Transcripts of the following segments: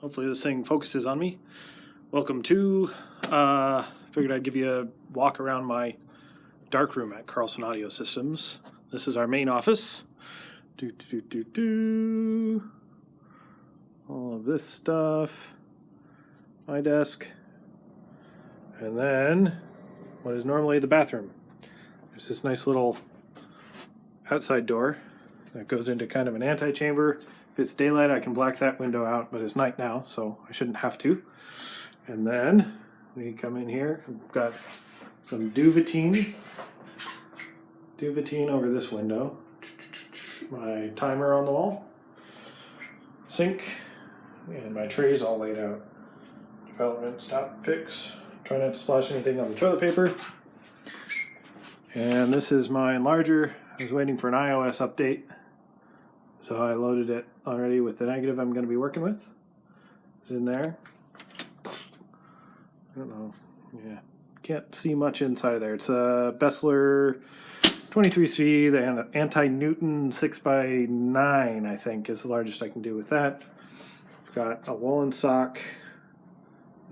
Hopefully this thing focuses on me. Welcome to, figured I'd give you a walk around my darkroom at Carlson Audio Systems. This is our main office. All of this stuff. My desk. And then what is normally the bathroom. There's this nice little outside door that goes into kind of an antechamber. If it's daylight, I can black that window out, but it's night now, so I shouldn't have to. And then we come in here. We've got some duvetine over this window. My timer on the wall. Sink. And my trays all laid out. Development, stop, fix. Try not to splash anything on the toilet paper. And this is my enlarger. I was waiting for an iOS update, so I loaded it already with the negative I'm going to be working with. It's in there. I don't know. Yeah, can't see much inside of there. It's a Bessler 23C, the anti-Newton 6x9, I think, is the largest I can do with that. I've got a woolen sock,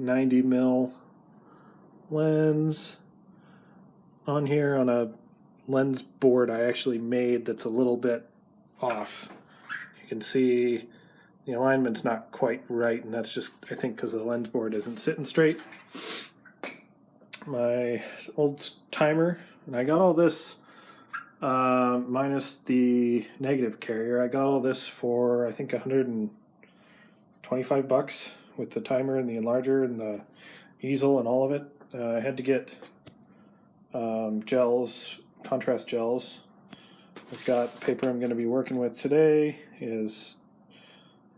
90mm lens on here on a lens board I actually made that's a little bit off. You can see the alignment's not quite right, and that's just, I think, because the lens board isn't sitting straight. My old timer, and I got all this minus the negative carrier. I got all this for, I think, $125 with the timer and the enlarger and the easel and all of it. I had to get gels, contrast gels. I've got paper I'm going to be working with today is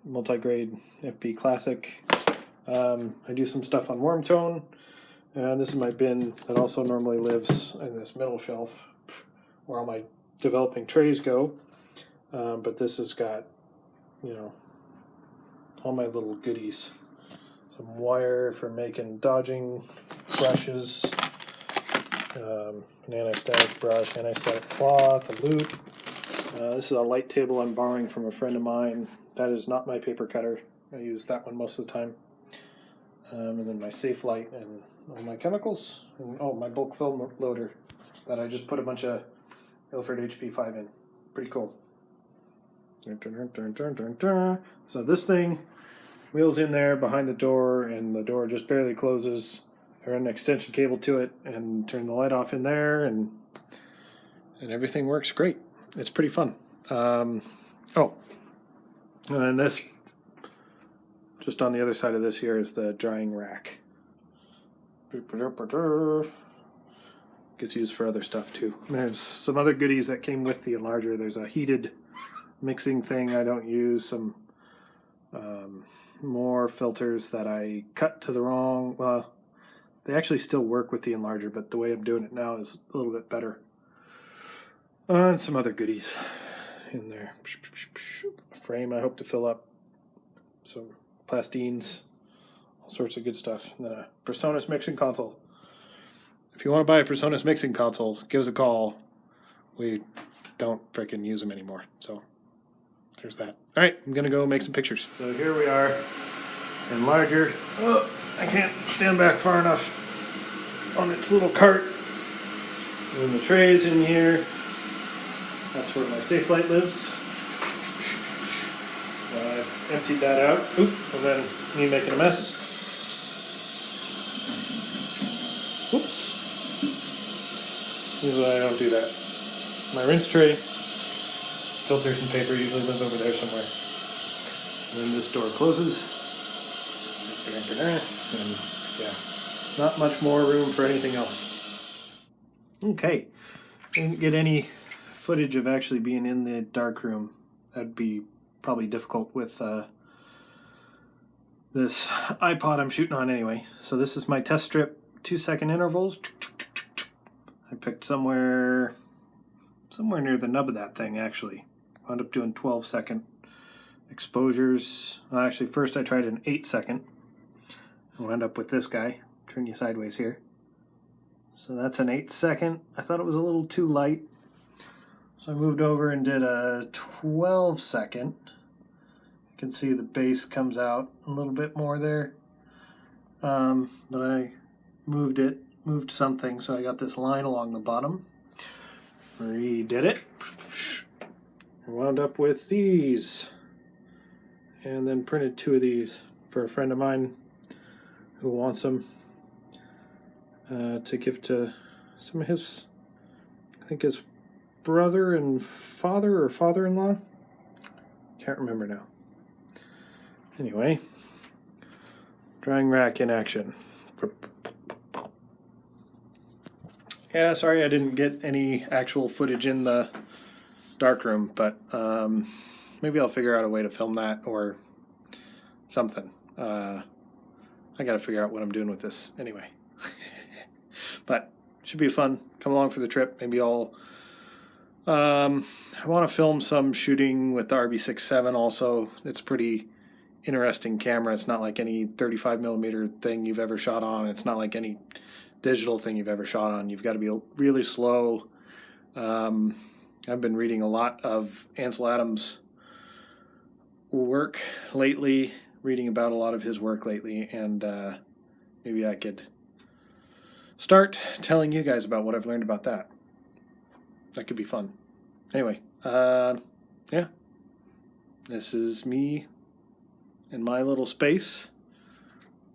multi-grade FB Classic. I do some stuff on warm tone, and this is my bin that also normally lives in this middle shelf where all my developing trays go. But this has got, all my little goodies. Some wire for making dodging brushes, an anti-static brush, anti-static cloth, a loop. This is a light table I'm borrowing from a friend of mine. That is not my paper cutter. I use that one most of the time. And then my safe light and all my chemicals. And, my bulk film loader that I just put a bunch of Ilford HP5 in. Pretty cool. So this thing wheels in there behind the door, and the door just barely closes. I run an extension cable to it and turn the light off in there, and everything works great. It's pretty fun. And then this, just on the other side of this here, is the drying rack. Gets used for other stuff too. There's some other goodies that came with the enlarger. There's a heated mixing thing I don't use, some more filters that I cut to the wrong, they actually still work with the enlarger, but the way I'm doing it now is a little bit better. And some other goodies in there. A frame I hope to fill up. Some plastines, all sorts of good stuff. And then a PreSonus mixing console. If you want to buy a PreSonus mixing console, give us a call. We don't frickin' use them anymore. So there's that. All right, I'm going to go make some pictures. So here we are, enlarger. Oh, I can't stand back far enough on its little cart. And the trays in here. That's where my safe light lives. I've emptied that out. Oop, and then me making a mess. Whoops. Usually I don't do that. My rinse tray. Filters and paper usually live over there somewhere. And then this door closes. And yeah, not much more room for anything else. Okay, didn't get any footage of actually being in the darkroom. That'd be probably difficult with this iPod I'm shooting on anyway. So this is my test strip, 2-second intervals. I picked somewhere near the nub of that thing actually. Wound up doing 12-second exposures. Well, actually, first I tried an 8-second. I wound up with this guy. Turn you sideways here. So that's an 8-second. I thought it was a little too light. So I moved over and did a 12-second. You can see the base comes out a little bit more there. But I moved something, so I got this line along the bottom. Redid it. I wound up with these. And then printed 2 of these for a friend of mine who wants them to give to some of his, I think his brother and father or father-in-law. Can't remember now. Anyway, drying rack in action. Yeah, sorry I didn't get any actual footage in the darkroom, but maybe I'll figure out a way to film that or something. I gotta figure out what I'm doing with this anyway. But should be fun. Come along for the trip. Maybe I'll I want to film some shooting with the RB67 also. It's a pretty interesting camera. It's not like any 35mm thing you've ever shot on. It's not like any digital thing you've ever shot on. You've got to be really slow. I've been reading a lot of Ansel Adams' work lately, reading about a lot of his work lately, and maybe I could start telling you guys about what I've learned about that. That could be fun. Anyway, yeah, this is me in my little space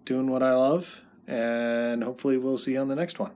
doing what I love, and hopefully we'll see you on the next one.